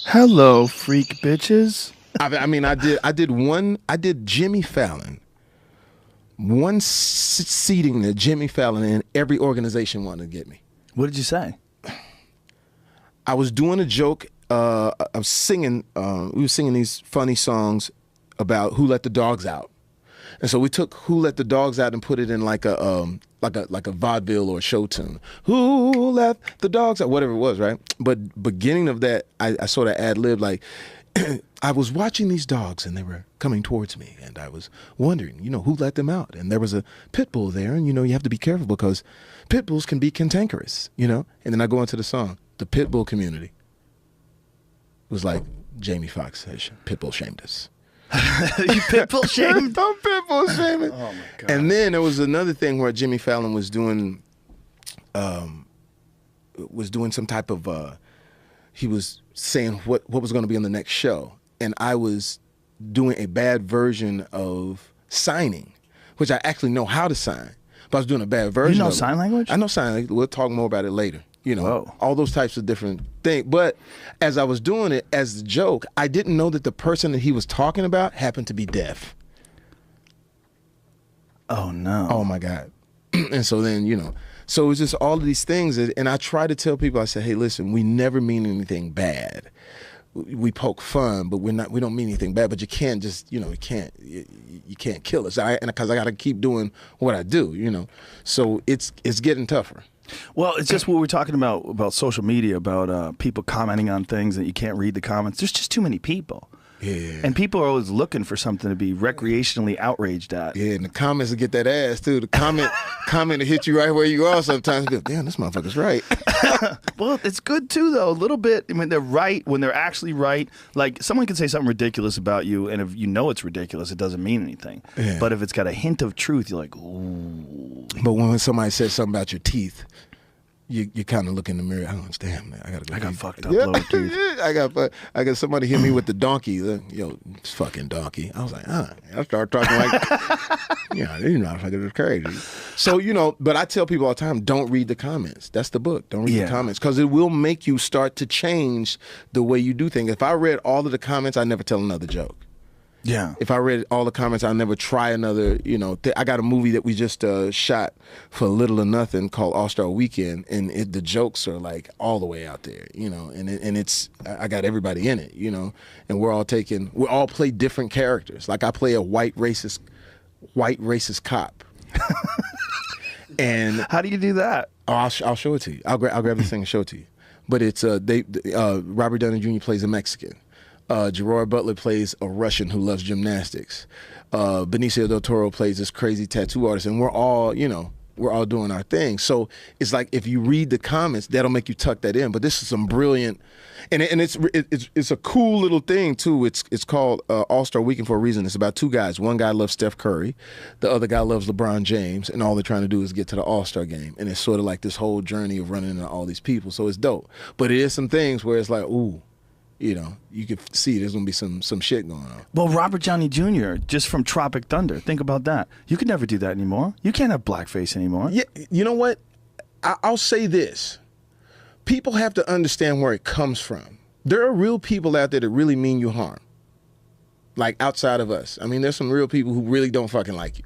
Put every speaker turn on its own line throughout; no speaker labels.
Hello, freak bitches.
I mean, I did Jimmy Fallon. One seating that Jimmy Fallon and every organization wanted to get me.
What did you say?
I was doing a joke. I was singing. We were singing these funny songs about who let the dogs out, and so we took "Who Let the Dogs Out" and put it in like a vaudeville or a show tune. Who let the dogs out? Whatever it was, right? But beginning of that, I sort of ad-libbed like. I was watching these dogs and they were coming towards me and I was wondering, who let them out? And there was a pit bull there and, you have to be careful because pit bulls can be cantankerous, And then I go into the song, the pit bull community. It was like Jamie Foxx says, pit bull shamed us.
You pit bull shamed?
Don't pit bull shame it.
Oh, my God.
And then there was another thing where Jimmy Fallon was doing some type of, he was saying what was going to be on the next show. And I was doing a bad version of signing, which I actually know how to sign. But I was doing a bad version.
You know
of
sign language?
I know sign language. We'll talk more about it later.
Whoa.
All those types of different things. But as I was doing it as a joke, I didn't know that the person that he was talking about happened to be deaf.
Oh, no.
Oh, my God. And so then, so it was just all of these things. And I try to tell people, I said, hey, listen, we never mean anything bad. We poke fun, but we don't mean anything bad. But you can't just, you can't kill us. Because I got to keep doing what I do, So it's getting tougher.
Well, it's just what we're talking about social media, about people commenting on things that you can't read the comments. There's just too many people.
Yeah.
And people are always looking for something to be recreationally outraged at.
Yeah, and the comments will get that ass too. The comment will hit you right where you are sometimes. You go, damn, this motherfucker's right.
Well, it's good too, though. A little bit. I mean, they're right when they're actually right. Like, someone can say something ridiculous about you, and if you know it's ridiculous, it doesn't mean anything. Yeah. But if it's got a hint of truth, you're like, ooh.
But when somebody says something about your teeth, you kind of look in the mirror. I don't understand, man. I got
fucked up lower teeth.
I got somebody hit me with the donkey. Yo, it's fucking donkey. I was like, I started talking like, these motherfuckers are crazy. So, but I tell people all the time, don't read the comments. That's the book. Don't read the comments because it will make you start to change the way you do things. If I read all of the comments, I never tell another joke.
Yeah.
If I read all the comments, I'll never try another, I got a movie that we just shot for Little or Nothing called All-Star Weekend, and the jokes are like all the way out there, and it's, I got everybody in it, and we all play different characters. Like I play a white racist cop. And
how do you do that?
Oh, I'll show it to you. I'll grab this thing and show it to you. But it's, Robert Downey Jr. plays a Mexican. Gerard Butler plays a Russian who loves gymnastics. Benicio del Toro plays this crazy tattoo artist, and we're all doing our thing. So it's like if you read the comments, that'll make you tuck that in. But this is some brilliant, and it's a cool little thing too. It's called All-Star Weekend for a reason. It's about two guys. One guy loves Steph Curry, the other guy loves LeBron James, and all they're trying to do is get to the All-Star game. And it's sort of like this whole journey of running into all these people. So it's dope. But it is some things where it's like, ooh. You could see there's going to be some shit going on.
Well, Robert Downey Jr., just from Tropic Thunder, think about that. You could never do that anymore. You can't have blackface anymore.
Yeah, you know what? I'll say this. People have to understand where it comes from. There are real people out there that really mean you harm. Like outside of us. I mean, there's some real people who really don't fucking like you.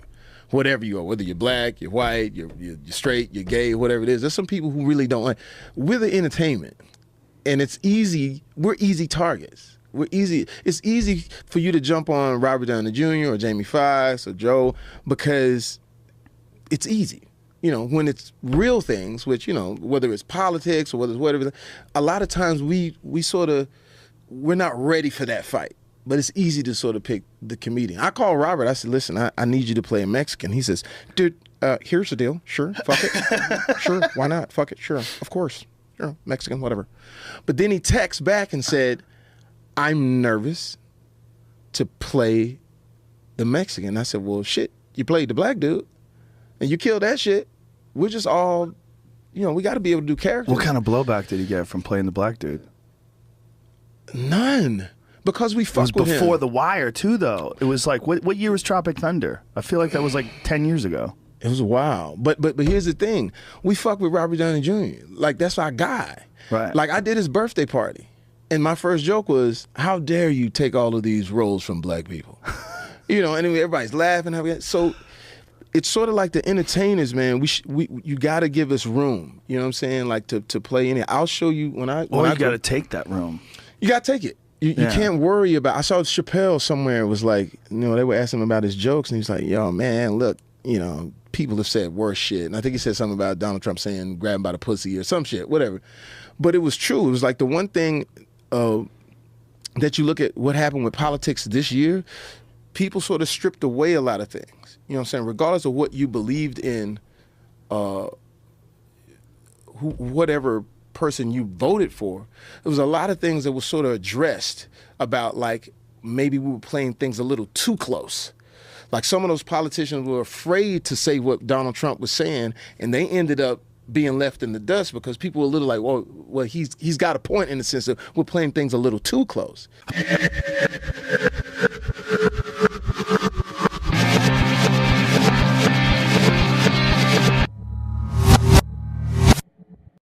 Whatever you are, whether you're black, you're white, you're straight, you're gay, whatever it is. There's some people who really don't like. We're the entertainment. And it's easy. We're easy targets. It's easy for you to jump on Robert Downey Jr. or Jamie Foxx or Joe because it's easy. When it's real things, which, whether it's politics or whether it's whatever, a lot of times we're not ready for that fight. But it's easy to sort of pick the comedian. I called Robert. I said, listen, I need you to play a Mexican. He says, dude, here's the deal. Sure, fuck it. Sure, why not? Fuck it. Sure, of course. Sure, Mexican, whatever. But then he texts back and said, I'm nervous to play the Mexican. I said, well, shit, you played the black dude and you killed that shit. We're just all, we got to be able to do characters.
What kind of blowback did he get from playing the black dude?
None. Because we fucked with him.
It was before The Wire, too, though. It was like, what year was Tropic Thunder? I feel like that was like 10 years ago.
It was wild. But here's the thing. We fuck with Robert Downey Jr. Like, that's our guy.
Right.
Like, I did his birthday party. And my first joke was, how dare you take all of these roles from black people? You know, and everybody's laughing. So it's sort of like the entertainers, man. You got to give us room. You know what I'm saying? Like to play in it. I'll show you when I.
Or you got to take that room.
You got to take it. You can't worry about. I saw Chappelle somewhere. It was like, you know, they were asking him about his jokes, and he's like, "Yo, man, look, you know, people have said worse shit." And I think he said something about Donald Trump saying grab him by the pussy or some shit, whatever. But it was true. It was like the one thing that you look at what happened with politics this year. People sort of stripped away a lot of things. You know what I'm saying? Regardless of what you believed in, whatever person you voted for, there was a lot of things that were sort of addressed about, like, maybe we were playing things a little too close. Like some of those politicians were afraid to say what Donald Trump was saying, and they ended up being left in the dust because people were a little like, well, he's got a point in the sense that we're playing things a little too close.